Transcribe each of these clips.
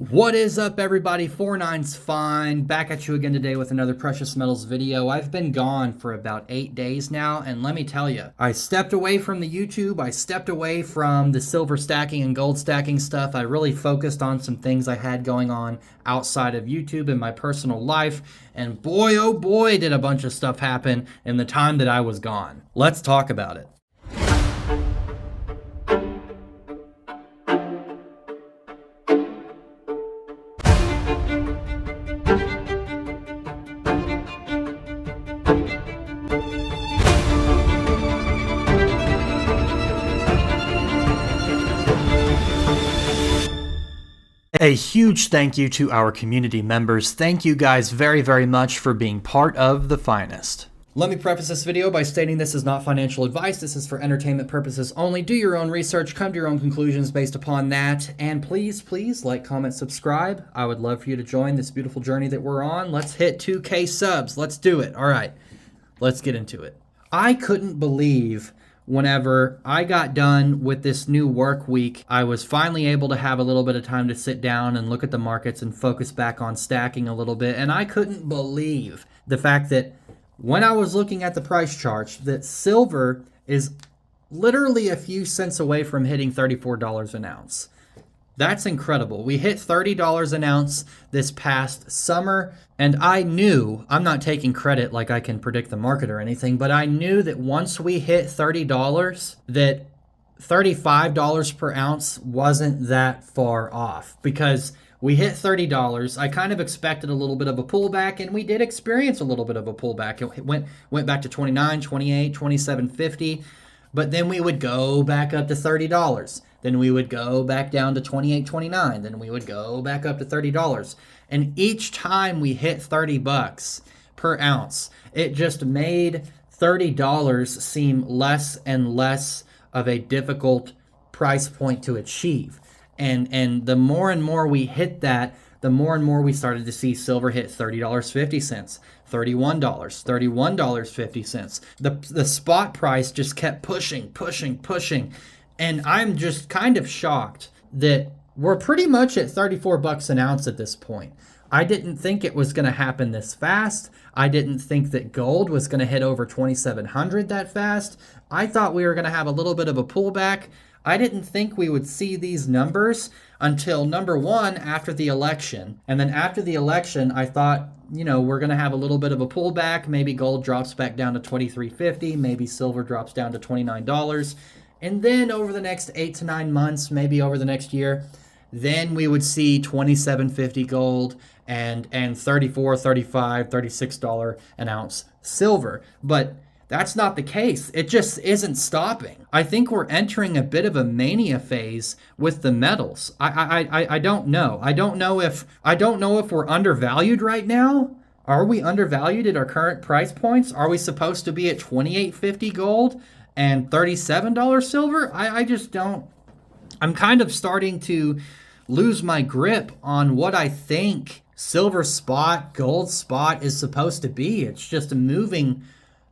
What is up, everybody? 49's fine. Back at you again today with another precious metals video. I've been gone for about 8 days now, and let me tell you, I stepped away from the YouTube. I stepped away from the silver stacking and gold stacking stuff. I really focused on some things I had going on outside of YouTube in my personal life, and boy, oh boy, did a bunch of stuff happen in the time that I was gone. Let's talk about it. A huge thank you to our community members. Thank you guys very, very much for being part of the finest. Let me preface this video by stating this is not financial advice. This is for entertainment purposes only. Do your own research, come to your own conclusions based upon that. And please like, comment, subscribe. I would love for you to join this beautiful journey that we're on. Let's hit 2K subs. Let's do it. All right, let's get into it. I couldn't believe whenever I got done with this new work week, I was finally able to have a little bit of time to sit down and look at the markets and focus back on stacking a little bit. And I couldn't believe the fact that when I was looking at the price charts, that silver is literally a few cents away from hitting $34 an ounce. That's incredible. We hit $30 an ounce this past summer, and I knew, I'm not taking credit like I can predict the market or anything, but I knew that once we hit $30, that $35 per ounce wasn't that far off, because we hit $30. I kind of expected a little bit of a pullback, and we did experience a little bit of a pullback. It went back to 29, 28, 27.50, but then we would go back up to $30. Then we would go back down to 28, 29. Then we would go back up to $30. And each time we hit 30 bucks per ounce, it just made $30 seem less and less of a difficult price point to achieve. And the more and more we hit that, the more and more we started to see silver hit $30.50, $31, $31.50. The spot price just kept pushing. And I'm just kind of shocked that we're pretty much at 34 bucks an ounce at this point. I didn't think it was going to happen this fast. I didn't think that gold was going to hit over 2,700 that fast. I thought we were going to have a little bit of a pullback. I didn't think we would see these numbers until, number one, after the election. And then after the election, I thought, we're going to have a little bit of a pullback. Maybe gold drops back down to $23.50. Maybe silver drops down to $29. And then over the next 8 to 9 months, maybe over the next year, then we would see $27.50 gold and $34, $35, $36 an ounce silver. But that's not the case. It just isn't stopping. I think we're entering a bit of a mania phase with the metals. I don't know. I don't know if we're undervalued right now. Are we undervalued at our current price points? Are we supposed to be at $28.50 gold and $37 silver? I just don't. I'm kind of starting to lose my grip on what I think silver spot, gold spot is supposed to be. It's just moving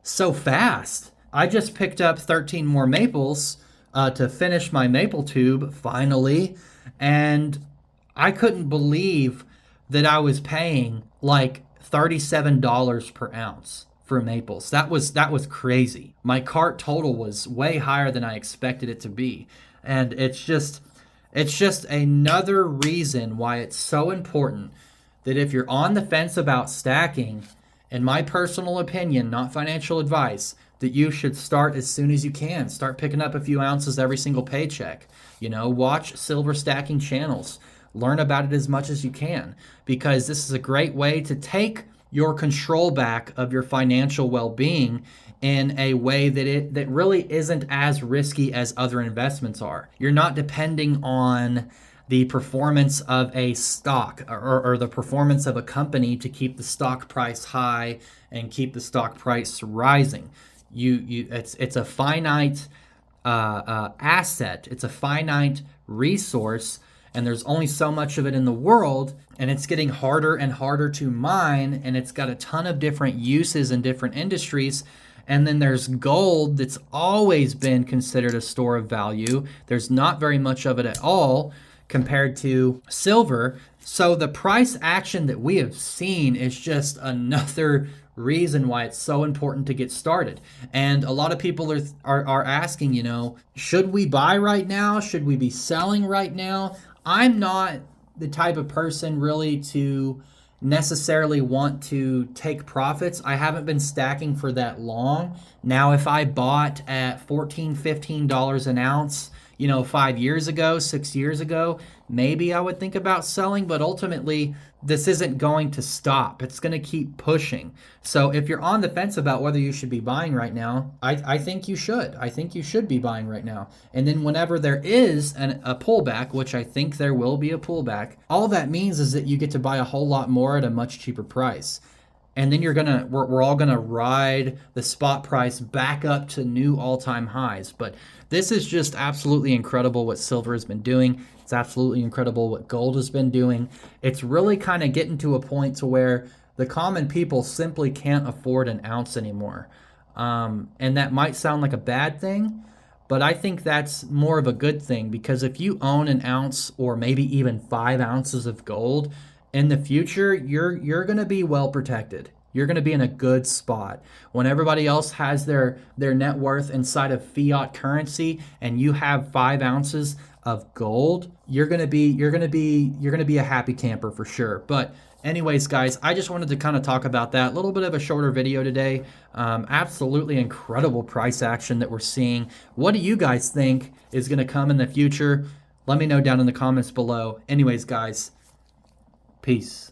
so fast. I just picked up 13 more maples to finish my maple tube finally, and I couldn't believe that I was paying like $37 per ounce for maples. That was crazy. My cart total was way higher than I expected it to be. And it's just another reason why it's so important that if you're on the fence about stacking, in my personal opinion, not financial advice, that you should start as soon as you can. Start picking up a few ounces every single paycheck. Watch silver stacking channels. Learn about it as much as you can, because this is a great way to take your control back of your financial well-being in a way that really isn't as risky as other investments are. You're not depending on the performance of a stock or the performance of a company to keep the stock price high and keep the stock price rising. It's a finite asset. It's a finite resource, and there's only so much of it in the world, and it's getting harder and harder to mine, and it's got a ton of different uses in different industries. And then there's gold that's always been considered a store of value. There's not very much of it at all, compared to silver. So the price action that we have seen is just another reason why it's so important to get started. And a lot of people are asking, should we buy right now? Should we be selling right now? I'm not the type of person really to necessarily want to take profits. I haven't been stacking for that long. Now, if I bought at $14, $15 an ounce, 5 years ago, 6 years ago, maybe I would think about selling, but ultimately this isn't going to stop. It's going to keep pushing. So if you're on the fence about whether you should be buying right now, I think you should. I think you should be buying right now. And then whenever there is a pullback, which I think there will be a pullback, all that means is that you get to buy a whole lot more at a much cheaper price. And then we're all gonna ride the spot price back up to new all-time highs. But this is just absolutely incredible what silver has been doing. It's absolutely incredible what gold has been doing. It's really kind of getting to a point to where the common people simply can't afford an ounce anymore. And that might sound like a bad thing, but I think that's more of a good thing, because if you own an ounce or maybe even 5 ounces of gold, in the future, you're going to be well protected. You're going to be in a good spot. When everybody else has their net worth inside of fiat currency and you have 5 ounces of gold, you're going to be a happy camper for sure. But anyways, guys, I just wanted to kind of talk about that. A little bit of a shorter video today. Absolutely incredible price action that we're seeing. What do you guys think is going to come in the future? Let me know down in the comments below. Anyways, guys, peace.